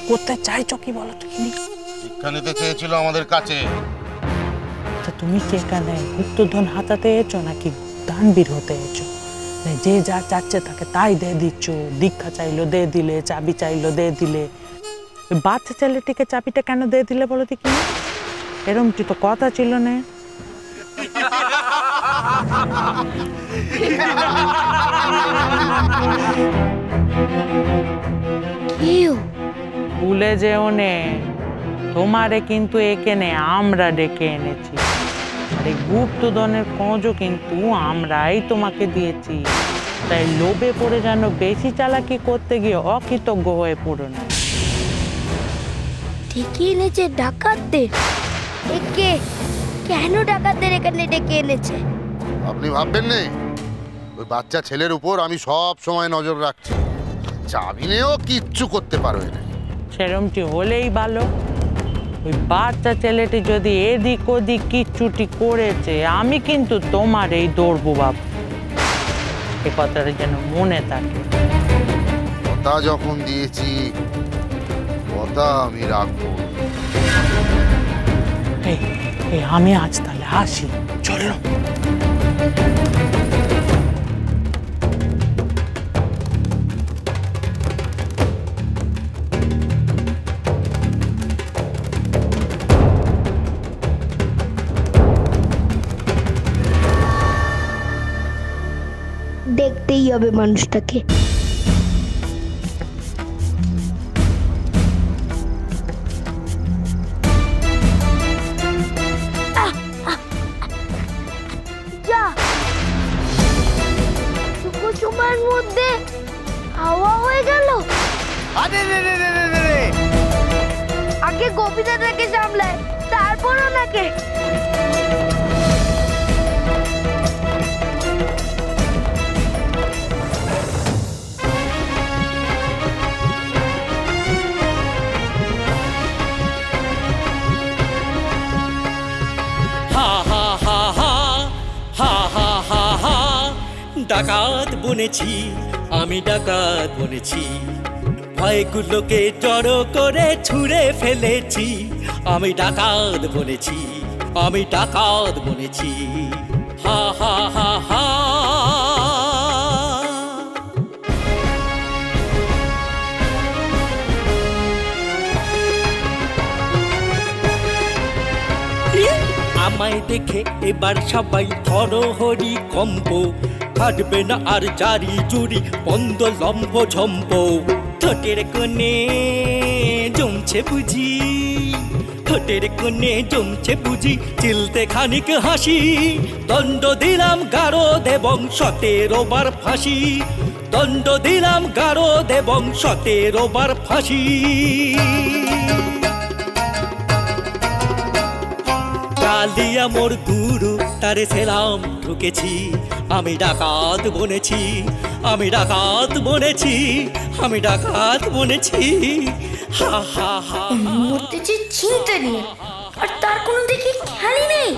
করতে চাইছো কি বলো তো? শিক্ষা নিতে চেয়েছিল আমাদের কাছে। তুমি কি এখানে গুপ্তধন হাতাতে এসেছো নাকি দানবীর হতে এসেছো? যে যা চাচ্ছে তাকে তাই দিয়ে দিচ্ছ। দীক্ষা চাইলো দিয়ে দিলে, চাবি চাইলো দিয়ে দিলে। বাচ্চা ছেলেটিকে চাবিটা কেন দিয়ে দিলে বলো তো? কি এরম কি তো কথা ছিল না? ভুলে যেও নে, তোমারে কিন্তু এখানে আমরা ডেকে এনেছি। আর এই গুপ্তধনের খোঁজও কিন্তু আমরাই তোমাকে দিয়েছি। তাই লোভে পড়ে যেন বেশি চালাকি করতে গিয়ে অকৃতজ্ঞ হয়ে পড়ো না। ডেকে এনেছে ডাকাতদের? একে কেন ডাকাতদের এখানে ডেকে এনেছে? আপনি ভাববেন না, ওই বাচ্চা ছেলের উপর আমি সব সময় নজর রাখছি। চাবি নিয়েও কিচ্ছু করতে পারবে না। সেরমটি হলেই ভালো। ওই বাচ্চা ছেলেটি যদি এদিক ওদিক কিচ্ছুটি করেছে, আমি কিন্তু তোমার এই দৌড়বো বাবু। এ কথাটা যেন মনে থাকে। কথা যখন দিয়েছি কথা আমি রাখবো। আমি আজ তাহলে আসি, চলো। দেখতেই হবে মানুষটাকে। সময়ের মধ্যে হাওয়া হয়ে গেল। আগে গোপীদাদাকে সামলায়, তারপর ওনাকে। ডাকাত বনেছি আমি, ডাকাত বনেছি। ভয়গুলোকে জড়ো করে ছুঁড়ে ফেলেছি। আমি ডাকাত বনেছি, আমি ডাকাত বনেছি। হা হা হা হা। আমায় দেখে এবার সবাই ধরো হরি কম্প। কাটবে না আর জারি জুড়ি বন্ধ লম্ব ঝম্প। ঠোঁটের কোণে জমছে বুঝি, ঠোঁটের কোণে জমছে বুঝি চিলতে খানিক হাসি। দণ্ড দিলাম গারদ এবং 17 বার ফাঁসি। দণ্ড দিলাম গারদ এবং 17 বার ফাঁসি। কালিয়া মোর গুরু তারে সেলাম ঢুকেছি। আমি ডাকাত বনেছি, আমি ডাকাত বনেছি, আমি ডাকাত বনেছি। হা হা হা। মধ্যে যে চিন্তা নিয়ে আর তার কোনো দেখি খেয়ালই নেই।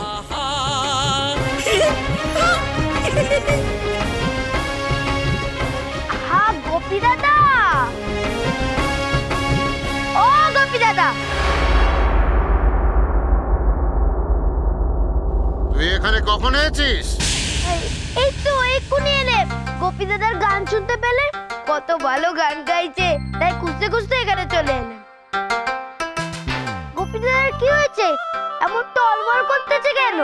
হা গোপী দাদা, ও গোপী দাদা, তুই এখানে কখন এসেছিস? এই তো এক্ষুনি এলে। গোপী দাদার গান শুনতে পেলে, কত ভালো গান গাইছে, তাই খুঁজতে খুঁজতে এখানে চলে এলেন। গোপী দাদার কি হয়েছে? এমন টলমল করতেছে কেন?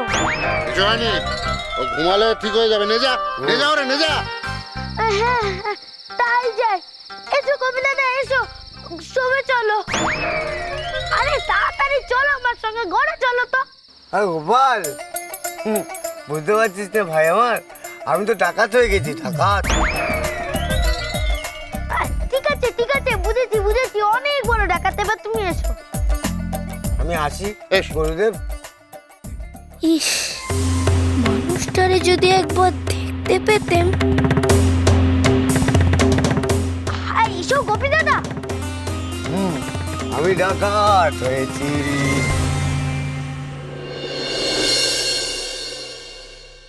কিছু হয়নি, ও ঘুমালে ঠিক হয়ে যাবে। নে যা, নে যা ওরে, নে যা। হ্যাঁ তাই যাই। এসো গোপী দাদা, এসো, শোবে চলো। আরে তাড়াতাড়ি চলো আমার সঙ্গে, ঘরে চলো তো। আরে গোপাল, বুঝতে পারছিস না ভাই আমার, আমি তো ডাকাত হয়ে গেছি, ডাকাত। ঠিক আছে ঠিক আছে, বুঝেছি বুঝেছি, অনেক বড় ডাকাত। এবার তুমি এসো। আমি আসি গুরুদেব। ইস, মানুষটারে যদি একবার দেখতে পেতেম। এসো গোপী দাদা। আমি ডাকাত হয়েছি।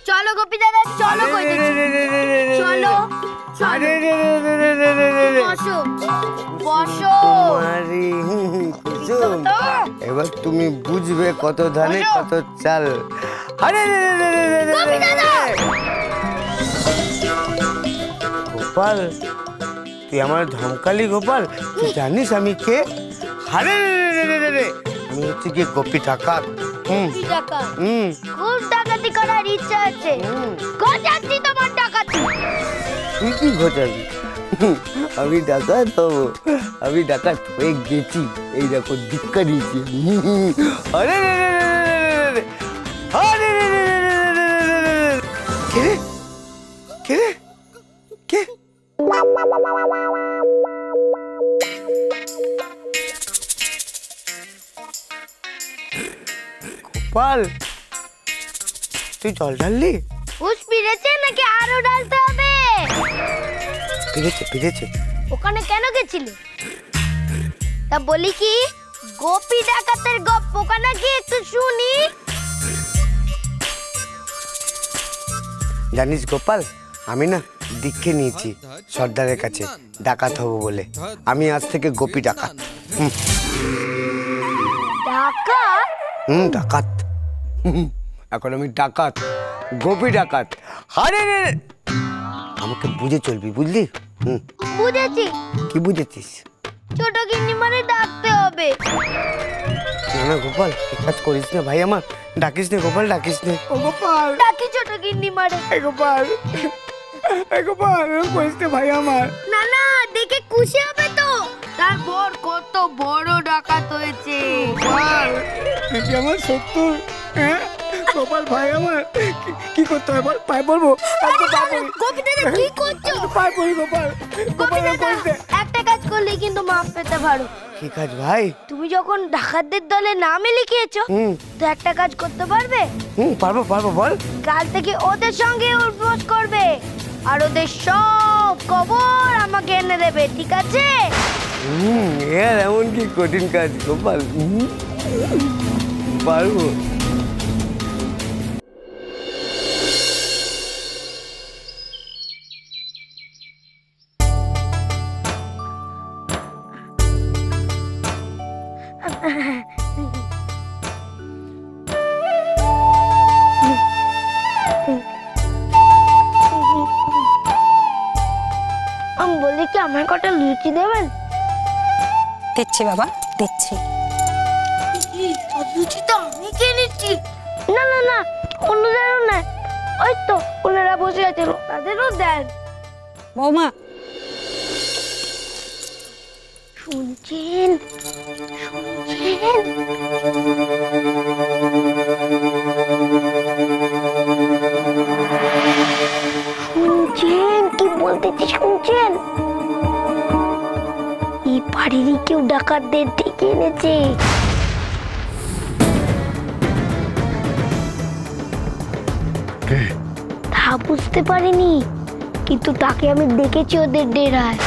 চলো গোপী দাদা, চলো। চলো চলো। বসো বসো কুমারী কুসুম, এবার তুমি বুঝবে কত ধানে কত চাল। আরে রে রে রে রে রে রে রে রে রে। গোপাল, তুই আমার ধমকালি গোপাল? তুই জানিস আমি কে? আরে রে রে রে রে রে, আমি হচ্ছে কি গোপী ডাকাত। কি ডাকাত? খুব ডাকাতি করার ইচ্ছা আছে। গজাচ্ছি তোমার ডাকাতি। তুই কি ঘটাবি? আমি ডাকাত হবো? আমি ডাকাত হয়ে গেছি, এই দেখো ধিক্কা দিয়েছি। আরে রে রে রে রে রে রে, আরে রে রে রে রে রে রে রে রে। কে রে? কে রে? কে? গোপাল, তুই জল ঢাললি? হুশ ফিরেছে নাকি আরো ডালতে হবে? ফিরেছে ফিরেছে। ওখানে কেন গেছিলে? তা বলি কি, গোপী ডাকাতের গপ্পটা নাকি একটু শুনি। জানিস গোপাল, আমি না দীক্ষে নিয়েছি সর্দারের কাছে ডাকাত হব বলে। আমি আজ থেকে গোপী ডাকাত। ডাকাত? ডাকাত। এখন আমি ডাকাত, গোপী ডাকাত। আরে রে রে, আমাকে বুঝে চলবি, বুঝলি? বুঝেছি। কি বুঝেছিস? ছোট গিন্নি মানে ডাকতে হবে। না না গোপাল, এই কাজ করিস না ভাই আমার। ডাকিস নে গোপাল, ডাকিস নে। ও গোপাল, ডাকি ছোট গিন্নি মানে। গোপাল, গোপাল করিস নে ভাই আমার। না না, দেখে খুশি হবে তো। তার বর কত বড় ডাকাত হয়েছে। গোপাল, তুই কি আমার শত্রু? হ্যাঁ গোপাল ভাই আমার, কি করতে হবে বল? পায়ে পড়বো? গোপী দাদা কি করছো? পায়ে পড়ি গোপাল। গোপী দাদা, একটা কাজ করলে কিন্তু মাপ পেতে পারো। কি কাজ ভাই? তুমি যখন ডাকাতদের দলে নামে লিখিয়েছো, তো একটা কাজ করতে পারবে? পারবো পারবো, বল। কাল থেকে ওদের সঙ্গে উঠবোস করবে, আর ওদের সব খবর আমাকে এনে দেবে, ঠিক আছে? এর এমন কি কঠিন কাজ গোপাল? পারবো। আমি বলি কি, আমার কটা লুচি দেবেন? দিচ্ছি বাবা, দিচ্ছি। লুচি তো আমি খেয়ে নিচ্ছি। না না না, অন্যদেরও না। ওই তো ওনারা বসে আছেন, তাদেরও দেন। বৌমা, শুনছেন শুনছেন? শুনছেন কি বলতেছি? শুনছেন? এই বাড়িরই কেউ ডাকাতদের ডেকে এনেছে। তা বুঝতে পারিনি, কিন্তু তাকে আমি দেখেছি ওদের ডেরায়।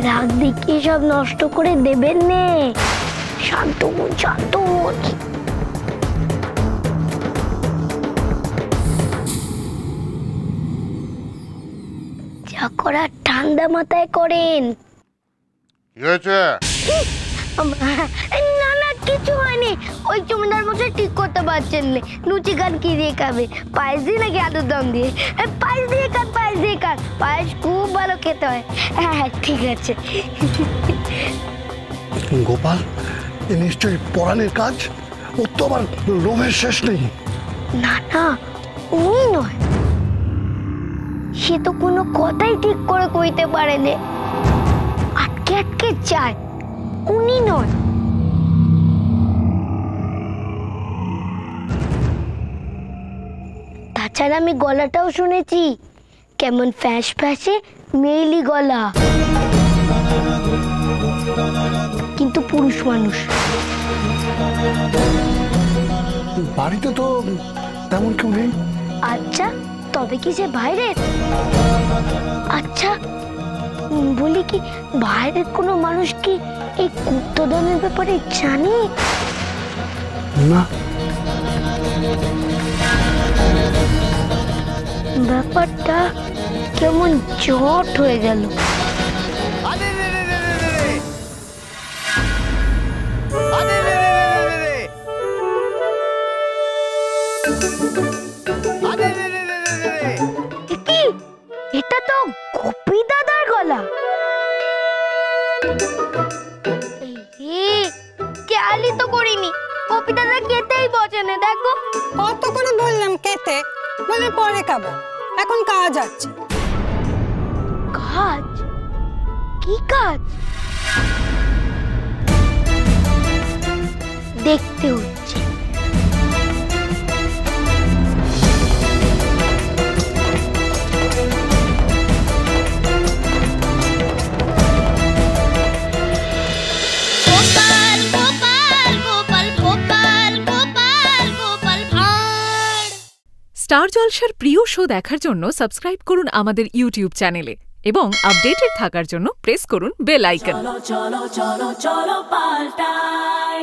রাগ দেখিয়ে সব নষ্ট করে দেবেন নে। শান্ত মন, শান্ত মন। যা করার ঠান্ডা মাথায় করেন। কি হয়েছে? না না, কিছু হয়নি। ওই জমিদার মশাই ঠিক করতে পারছেন না, লুচি খান কি দিয়ে খাবে, পায়েস দিয়ে নাকি আলুর দম দিয়ে? পায়েস দিয়ে খান, পায়েস দিয়ে খান, পায়েস খুব ভালো খেতে হয়। হ্যাঁ হ্যাঁ ঠিক আছে। গোপাল, এ নিশ্চয়ই পরাণের কাজ। ও তো আবার লোভের শেষ নেই। না না, উনি নয়। সে তো কোনো কথাই ঠিক করে কইতে পারে না, আটকে আটকে যায়। উনি নয়। তাছাড়া আমি গলাটাও শুনেছি, কেমন ফ্যাস ফ্যাসে মেয়েলি গলা, কিন্তু পুরুষ মানুষ। বাড়িতে তো তেমন কেউ নেই। আচ্ছা, তবে কি সে বাইরের? আচ্ছা, বলি কি বাইরের কোনো মানুষ কি এই গুপ্তধনের ব্যাপারে জানে? না, ব্যাপারটা কেমন জট হয়ে গেল। আরে রে রে রে রে রে রে। আরে রে রে রে রে রে। আরে রে রে রে রে রে। কি এটা তো গোপী দাদার গলা। খেয়ালই তো করিনি, গোপী দাদা কেতেই বচনে। দেখো কত করে বললাম কেতে, বলে পরে খাবো, এখন কাজ আছে। কাজ? কি কাজ? দেখতে হচ্ছে। স্টার জলসার প্রিয় শো দেখার জন্য সাবস্ক্রাইব করুন আমাদের ইউটিউব চ্যানেলে এবং আপডেটেড থাকার জন্য প্রেস করুন বেল আইকন। চলো চলো চলো চলো পাল্টাই।